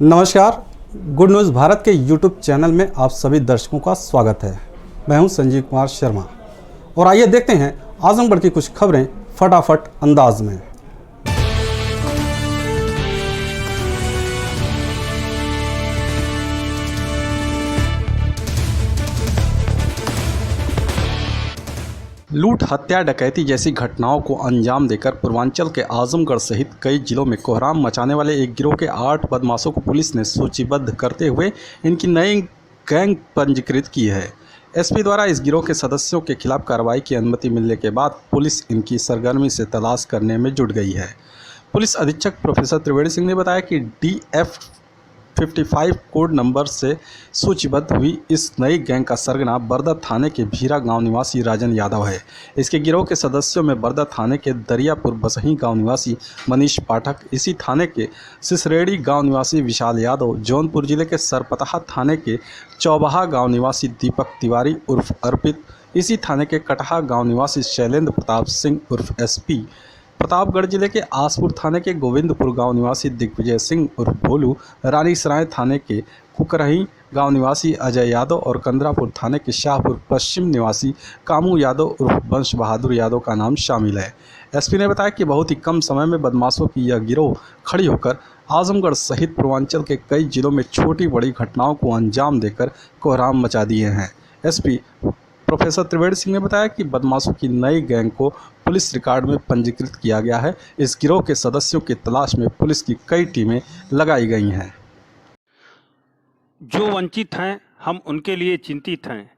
नमस्कार, good news Bharat के YouTube channel में आप सभी दर्शकों का स्वागत है। मैं हूं संजीव कुमार शर्मा और आइए देखते हैं आजमगढ़ की कुछ खबरें फटाफट अंदाज में। लूट, हत्या, डकैती जैसी घटनाओं को अंजाम देकर पूर्वांचल के आजमगढ़ सहित कई जिलों में कोहराम मचाने वाले एक गिरोह के 8 बदमाशों को पुलिस ने सूचीबद्ध करते हुए इनकी नई गैंग पंजीकृत की है। एसपी द्वारा इस गिरोह के सदस्यों के खिलाफ कार्रवाई की अनुमति मिलने के बाद पुलिस इनकी सरगर्मी से तलाश करने में जुट गई है। पुलिस अधीक्षक प्रोफेसर त्रिवेणी सिंह ने बताया कि DF55 कोड नंबर से सूचीबद्ध हुई इस नई गैंग का सरगना बरदा थाने के भीरा गांव निवासी राजन यादव है। इसके गिरोह के सदस्यों में बरदा थाने के दरियापुर बसही गांव निवासी मनीष पाठक, इसी थाने के सिसरेड़ी गांव निवासी विशाल यादव, जौनपुर जिले के सरपतहा थाने के चौबाहा गांव निवासी दीपक तिवारी उर्फ अर्पित, इसी थाने के कटहा गाँव निवासी शैलेंद्र प्रताप सिंह उर्फ SP, प्रतापगढ़ जिले के आसपुर थाने के गोविंदपुर गांव निवासी दिग्विजय सिंह उर्फ भोलू, रानीसराय थाने के कुकरही गांव निवासी अजय यादव और कंदरापुर थाने के शाहपुर पश्चिम निवासी कामू यादव उर्फ वंश बहादुर यादव का नाम शामिल है। एसपी ने बताया कि बहुत ही कम समय में बदमाशों की यह गिरोह खड़ी होकर आजमगढ़ सहित पूर्वांचल के कई जिलों में छोटी बड़ी घटनाओं को अंजाम देकर कोहराम मचा दिए हैं। एसपी प्रोफेसर त्रिवेणी सिंह ने बताया कि बदमाशों की नई गैंग को पुलिस रिकॉर्ड में पंजीकृत किया गया है। इस गिरोह के सदस्यों की तलाश में पुलिस की कई टीमें लगाई गई हैं। जो वंचित हैं हम उनके लिए चिंतित हैं।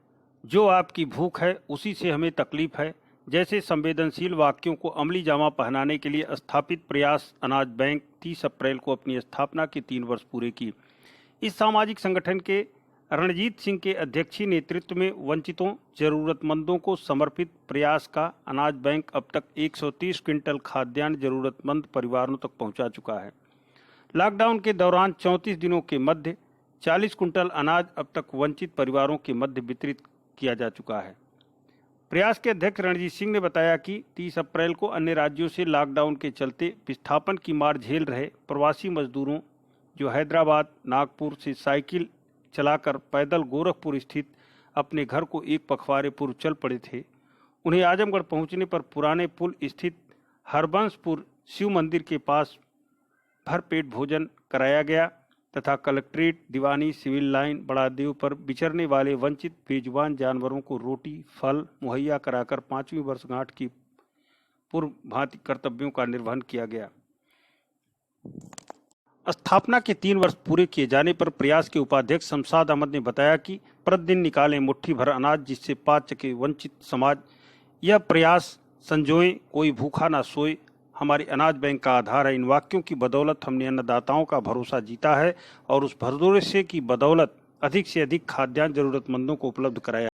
जो आपकी भूख है उसी से हमें तकलीफ है। जैसे संवेदनशील वाक्यों को अमली जामा पहनाने के लिए स्थापित प्रयास अनाज बैंक 30 अप्रैल को अपनी स्थापना के 3 वर्ष पूरे की। इस सामाजिक संगठन के रणजीत सिंह के अध्यक्षीय नेतृत्व में वंचितों जरूरतमंदों को समर्पित प्रयास का अनाज बैंक अब तक 130 क्विंटल खाद्यान्न जरूरतमंद परिवारों तक पहुंचा चुका है। लॉकडाउन के दौरान 34 दिनों के मध्य 40 कुंटल अनाज अब तक वंचित परिवारों के मध्य वितरित किया जा चुका है। प्रयास के अध्यक्ष रणजीत सिंह ने बताया कि 30 अप्रैल को अन्य राज्यों से लॉकडाउन के चलते विस्थापन की मार झेल रहे प्रवासी मजदूरों जो हैदराबाद, नागपुर से साइकिल चलाकर पैदल गोरखपुर स्थित अपने घर को एक पखवाड़े पूर्व चल पड़े थे, उन्हें आजमगढ़ पहुंचने पर पुराने पुल स्थित हरबंसपुर शिव मंदिर के पास भरपेट भोजन कराया गया तथा कलेक्ट्रेट, दीवानी, सिविल लाइन, बड़ादेव पर विचरने वाले वंचित बेजुबान जानवरों को रोटी, फल मुहैया कराकर 5वीं वर्षगांठ की पूर्व भांति कर्तव्यों का निर्वहन किया गया। स्थापना के 3 वर्ष पूरे किए जाने पर प्रयास के उपाध्यक्ष शमशाद अहमद ने बताया कि प्रतिदिन निकालें मुट्ठी भर अनाज जिससे पात चके वंचित समाज। यह प्रयास संजोएं, कोई भूखा ना सोए, हमारी अनाज बैंक का आधार है। इन वाक्यों की बदौलत हमने अन्नदाताओं का भरोसा जीता है और उस भरोसे की बदौलत अधिक से अधिक खाद्यान्न जरूरतमंदों को उपलब्ध कराया।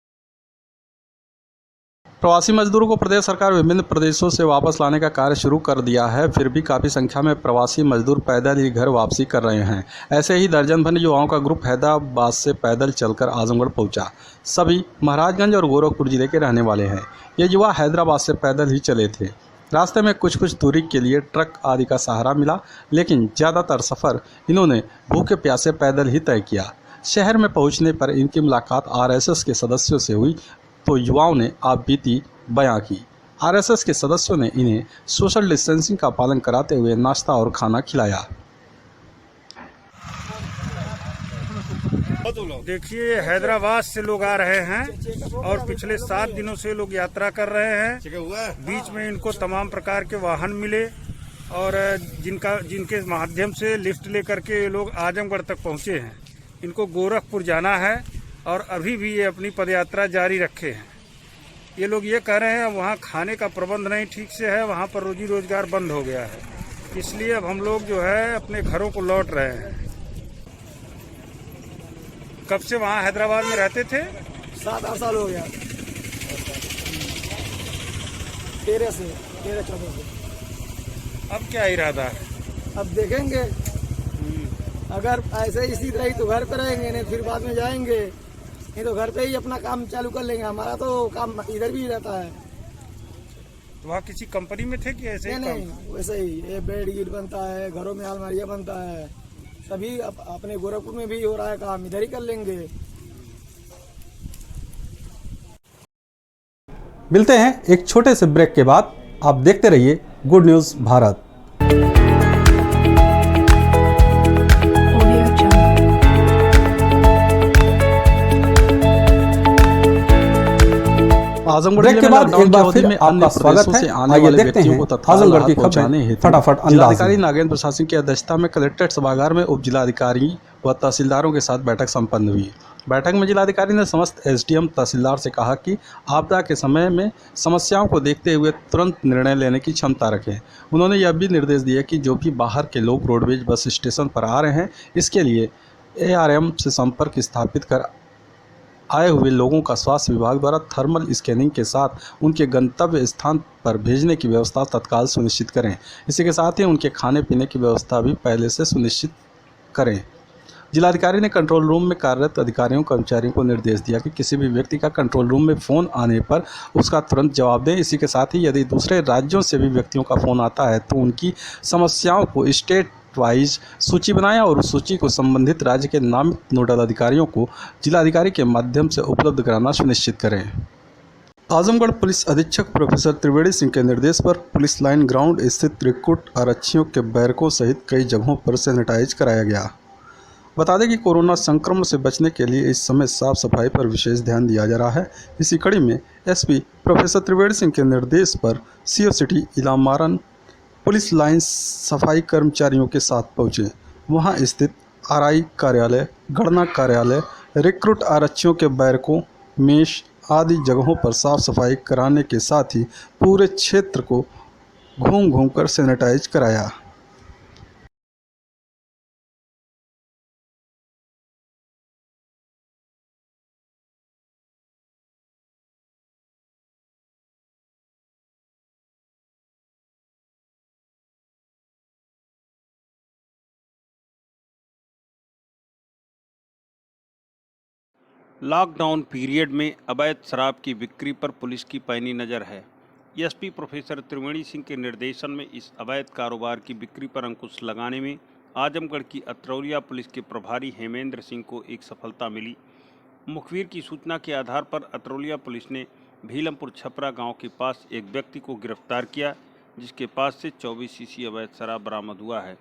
प्रवासी मजदूरों को प्रदेश सरकार विभिन्न प्रदेशों से वापस लाने का कार्य शुरू कर दिया है। फिर भी काफ़ी संख्या में प्रवासी मजदूर पैदल ही घर वापसी कर रहे हैं। ऐसे ही दर्जन भर युवाओं का ग्रुप हैदराबाद से पैदल चलकर आजमगढ़ पहुंचा। सभी महाराजगंज और गोरखपुर जिले के रहने वाले हैं। ये युवा हैदराबाद से पैदल ही चले थे। रास्ते में कुछ दूरी के लिए ट्रक आदि का सहारा मिला, लेकिन ज़्यादातर सफ़र इन्होंने भूखे प्यासे पैदल ही तय किया। शहर में पहुँचने पर इनकी मुलाकात RSS के सदस्यों से हुई तो युवाओं ने आपबीती बयां की। RSS के सदस्यों ने इन्हें सोशल डिस्टेंसिंग का पालन कराते हुए नाश्ता और खाना खिलाया। देखिए, हैदराबाद से लोग आ रहे हैं और पिछले 7 दिनों से लोग यात्रा कर रहे हैं। बीच में इनको तमाम प्रकार के वाहन मिले और जिनके माध्यम से लिफ्ट लेकर के ये लोग आजमगढ़ तक पहुंचे हैं। इनको गोरखपुर जाना है और अभी भी ये अपनी पदयात्रा जारी रखे हैं। ये लोग ये कह रहे हैं वहाँ खाने का प्रबंध नहीं ठीक से है, वहाँ पर रोजी रोजगार बंद हो गया है, इसलिए अब हम लोग जो है अपने घरों को लौट रहे हैं। कब से वहाँ हैदराबाद में रहते थे? 7-8 साल हो गया। 13-14 से। अब क्या इरादा है? अब देखेंगे, अगर ऐसे ही स्थिति रही तो घर पे रहेंगे, नहीं फिर बाद में जाएंगे, नहीं तो घर पे ही अपना काम चालू कर लेंगे। हमारा तो काम इधर भी रहता है। तो वहाँ किसी कंपनी में थे कि ऐसे? नहीं, वैसे ही ये बेड गिट बनता है, घरों में अलमारियाँ बनता है, तभी अपने गोरखपुर में भी हो रहा है काम, इधर ही कर लेंगे। मिलते हैं एक छोटे से ब्रेक के बाद। आप देखते रहिए good news Bharat. Azamgarh break के बाद एक बार फिर आपका स्वागत है। आइए देखते हैं आजमगढ़ की खबरें फटाफट अंदाज में। जिलाधिकारी नागेंद्र प्रसाद सिंह की अध्यक्षता में कलेक्ट्रेट सभागार में उप जिलाधिकारी व तहसीलदारों के साथ बैठक संपन्न हुई। बैठक में जिलाधिकारी ने समस्त एसडीएम तहसीलदार से कहा कि आपदा के समय में समस्याओं को देखते हुए तुरंत निर्णय लेने की क्षमता रखें। उन्होंने यह भी निर्देश दिए कि जो भी बाहर के लोग रोडवेज बस स्टेशन पर आ रहे हैं, इसके लिए ARM से संपर्क स्थापित कर आए हुए लोगों का स्वास्थ्य विभाग द्वारा थर्मल स्कैनिंग के साथ उनके गंतव्य स्थान पर भेजने की व्यवस्था तत्काल सुनिश्चित करें। इसी के साथ ही उनके खाने पीने की व्यवस्था भी पहले से सुनिश्चित करें। जिलाधिकारी ने कंट्रोल रूम में कार्यरत अधिकारियों कर्मचारियों को निर्देश दिया कि किसी भी व्यक्ति का कंट्रोल रूम में फ़ोन आने पर उसका तुरंत जवाब दें। इसी के साथ ही यदि दूसरे राज्यों से भी व्यक्तियों का फ़ोन आता है तो उनकी समस्याओं को स्टेट वाइज सूची बनाएं और उस सूची को संबंधित राज्य के नामित नोडल अधिकारियों को जिलाधिकारी के माध्यम से उपलब्ध कराना सुनिश्चित करें। आजमगढ़ पुलिस अधीक्षक प्रोफेसर त्रिवेणी सिंह के निर्देश पर पुलिस लाइन ग्राउंड स्थित रिक्रूट आरक्षियों के बैरकों सहित कई जगहों पर सैनिटाइज कराया गया। बता दें कि कोरोना संक्रमण से बचने के लिए इस समय साफ सफाई पर विशेष ध्यान दिया जा रहा है। इसी कड़ी में एसपी प्रोफेसर त्रिवेणी सिंह के निर्देश पर CO city Ilamaran police line सफाई कर्मचारियों के साथ पहुंचे। वहां स्थित RI कार्यालय, गणना कार्यालय, रिक्रूट आरक्षियों के बैरकों, मेष आदि जगहों पर साफ सफाई कराने के साथ ही पूरे क्षेत्र को घूम कर सैनिटाइज कराया। लॉकडाउन पीरियड में अवैध शराब की बिक्री पर पुलिस की पैनी नज़र है। एसपी प्रोफेसर त्रिवेणी सिंह के निर्देशन में इस अवैध कारोबार की बिक्री पर अंकुश लगाने में आजमगढ़ की अतरौलिया पुलिस के प्रभारी हेमेंद्र सिंह को एक सफलता मिली। मुखबिर की सूचना के आधार पर अतरौलिया पुलिस ने भीलमपुर छपरा गांव के पास एक व्यक्ति को गिरफ्तार किया, जिसके पास से 24 सीसी अवैध शराब बरामद हुआ है।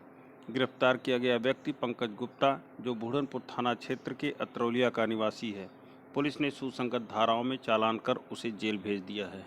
गिरफ्तार किया गया व्यक्ति पंकज गुप्ता, जो बूढ़नपुर थाना क्षेत्र के अतरौलिया का निवासी है। पुलिस ने सुसंगत धाराओं में चालान कर उसे जेल भेज दिया है।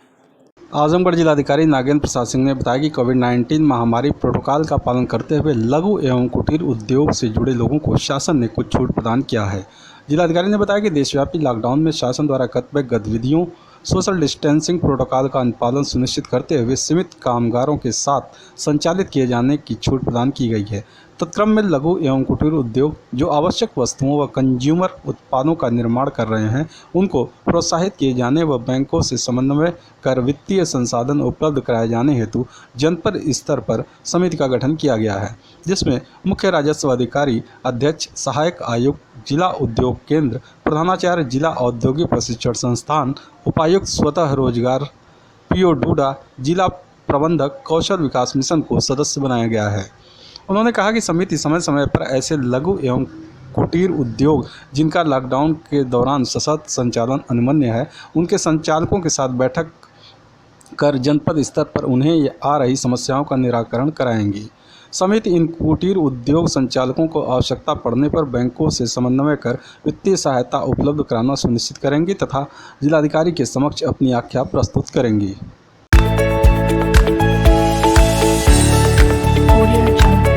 आजमगढ़ जिलाधिकारी नागेंद्र प्रसाद सिंह ने बताया कि कोविड-19 महामारी प्रोटोकॉल का पालन करते हुए लघु एवं कुटीर उद्योग से जुड़े लोगों को शासन ने कुछ छूट प्रदान किया है। जिलाधिकारी ने बताया कि देशव्यापी लॉकडाउन में शासन द्वारा कतिपय गतिविधियों सोशल डिस्टेंसिंग प्रोटोकॉल का अनुपालन सुनिश्चित करते हुए सीमित कामगारों के साथ संचालित किए जाने की छूट प्रदान की गई है। तत्क्रम में लघु एवं कुटीर उद्योग जो आवश्यक वस्तुओं व कंज्यूमर उत्पादों का निर्माण कर रहे हैं, उनको प्रोत्साहित किए जाने व बैंकों से समन्वय कर वित्तीय संसाधन उपलब्ध कराए जाने हेतु जनपद स्तर पर समिति का गठन किया गया है, जिसमें मुख्य राजस्व अधिकारी, अध्यक्ष, सहायक आयुक्त, जिला उद्योग केंद्र, प्रधानाचार्य, जिला औद्योगिक प्रशिक्षण संस्थान, उपायुक्त स्वतः रोजगार, PO डूडा, जिला प्रबंधक, कौशल विकास मिशन को सदस्य बनाया गया है। उन्होंने कहा कि समिति समय समय पर ऐसे लघु एवं कुटीर उद्योग जिनका लॉकडाउन के दौरान सशर्त संचालन अनुमन्य है, उनके संचालकों के साथ बैठक कर जनपद स्तर पर उन्हें आ रही समस्याओं का निराकरण कराएंगी। समिति इन कुटीर उद्योग संचालकों को आवश्यकता पड़ने पर बैंकों से समन्वय कर वित्तीय सहायता उपलब्ध कराना सुनिश्चित करेंगी तथा जिलाधिकारी के समक्ष अपनी आख्या प्रस्तुत करेंगी। Audio Jungle.